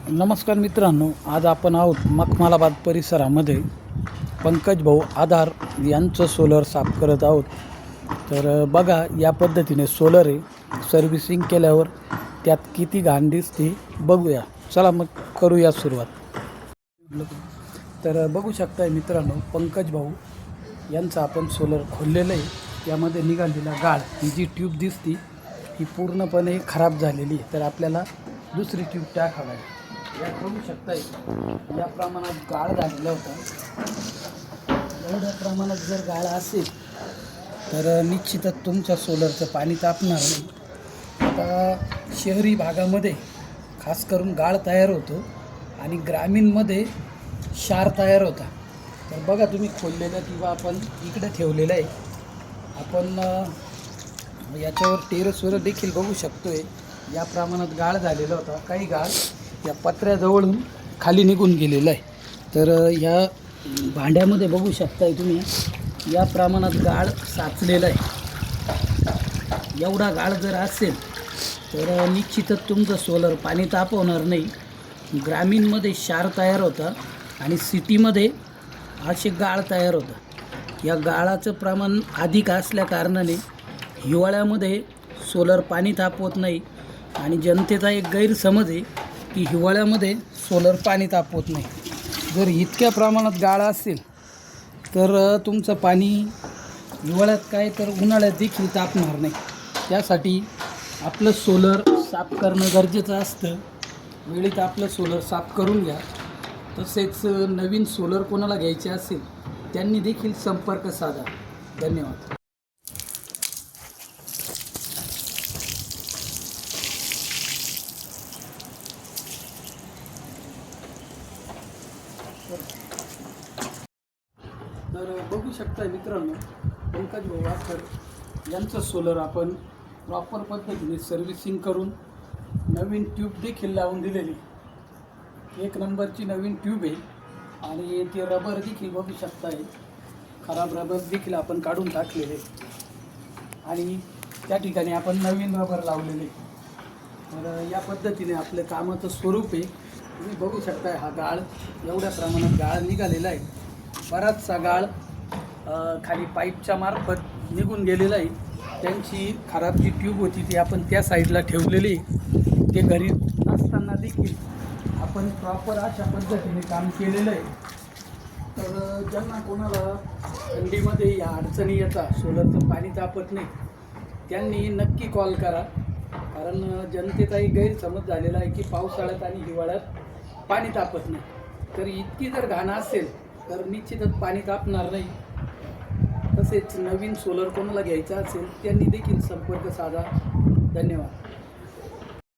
नमस्कार मित्रांनो, आज आपण आहोत मखमालाबाद परिसरामध्ये पंकज भाऊ आधार यांचं सोलर साफ करत आहोत. तर बघा, या पद्धतीने सोलर आहे. सर्व्हिसिंग केल्यावर त्यात किती घाण दिसते बघूया. चला मग करूया सुरुवात. तर बघू शकताय मित्रांनो, पंकज भाऊ यांचं आपण सोलर खोललेलं आहे. यामध्ये निघालेला गाळ, ही जी ट्यूब दिसती ही पूर्णपणे खराब झालेली आहे. तर आपल्याला दुसरी ट्यूब टाकावी लागेल. या बघू शकताय, या प्रमाणात गाळ झालेला होता. एवढ्या प्रमाणात जर गाळ असेल तर निश्चितच तुमच्या सोलरचं पाणी तापणार नाही. आता शहरी भागामध्ये खास करून गाळ तयार होतो आणि ग्रामीणमध्ये क्षार तयार होता. तर बघा, तुम्ही खोललेलं किंवा आपण इकडे ठेवलेलं आहे. आपण याच्यावर टेरेसवर देखील बघू शकतोय, या प्रमाणात गाळ झालेला होता. काही गाळ या पत्र्याजवळून खाली निघून गेलेलं आहे. तर या भांड्यामध्ये बघू शकताय तुम्ही, या प्रमाणात गाळ साचलेला आहे. एवढा गाळ जर असेल तर निश्चितच तुमचं सोलर पाणी तापवणार नाही. ग्रामीणमध्ये क्षार तयार होता आणि सिटीमध्ये असे गाळ तयार होतं. या गाळाचं प्रमाण अधिक असल्या कारणाने हिवाळ्यामध्ये सोलर पाणी तापवत नाही. आणि जनतेचा एक गैरसमज आहे की हिवाळ्यामध्ये सोलर पाणी तापवत नाही. जर इतक्या प्रमाणात गाळ असेल तर तुमचं पाणी हिवाळ्यात काय तर उन्हाळ्यात देखील तापणार नाही. त्यासाठी आपलं सोलर साफ करणं गरजेचं असतं. वेळेत आपलं सोलर साफ करून घ्या. तसेच नवीन सोलर कोणाला घ्यायचे असेल त्यांनी देखील संपर्क साधा. धन्यवाद. तर बघू शकता मित्रांनो, पंकज भाऊ आधार यांचं सोलर आपण प्रॉपर पद्धतीने सर्व्हिसिंग करून नवीन ट्यूब देखील लावून दिलेली. एक नंबरची नवीन ट्यूब आहे. आणि ते रबर देखील बघू शकताय, खराब रबर देखील आपण काढून टाकलेले आणि त्या ठिकाणी आपण नवीन रबर लावलेले. तर या पद्धतीने आपलं कामाचं स्वरूप आहे. तुम्ही बघू शकताय, हा गाळ एवढ्या प्रमाणात गाळ निघालेला आहे. बराचसा गाळ खाली पाईपच्या मार्फत निघून गेलेला आहे. त्यांची खराब जी ट्यूब होती ती आपण त्या साईडला ठेवलेली. ते घरी नसताना देखील आपण प्रॉपर अशा पद्धतीने काम केलेलं आहे. तर ज्यांना कोणाला थंडीमध्ये या अडचणी येतात, सोलरचं पाणी तापत नाही, त्यांनी नक्की कॉल करा. कारण जनतेचाही गैरसमज झालेला आहे की पावसाळ्यात आणि हिवाळ्यात पाणी तापत नाही. तर इतकी जर घाण असेल तर निश्चितच पाणी तापणार नाही. तसेच नवीन सोलर कोणाला घ्यायचा असेल त्यांनी देखील संपर्क साधा. धन्यवाद.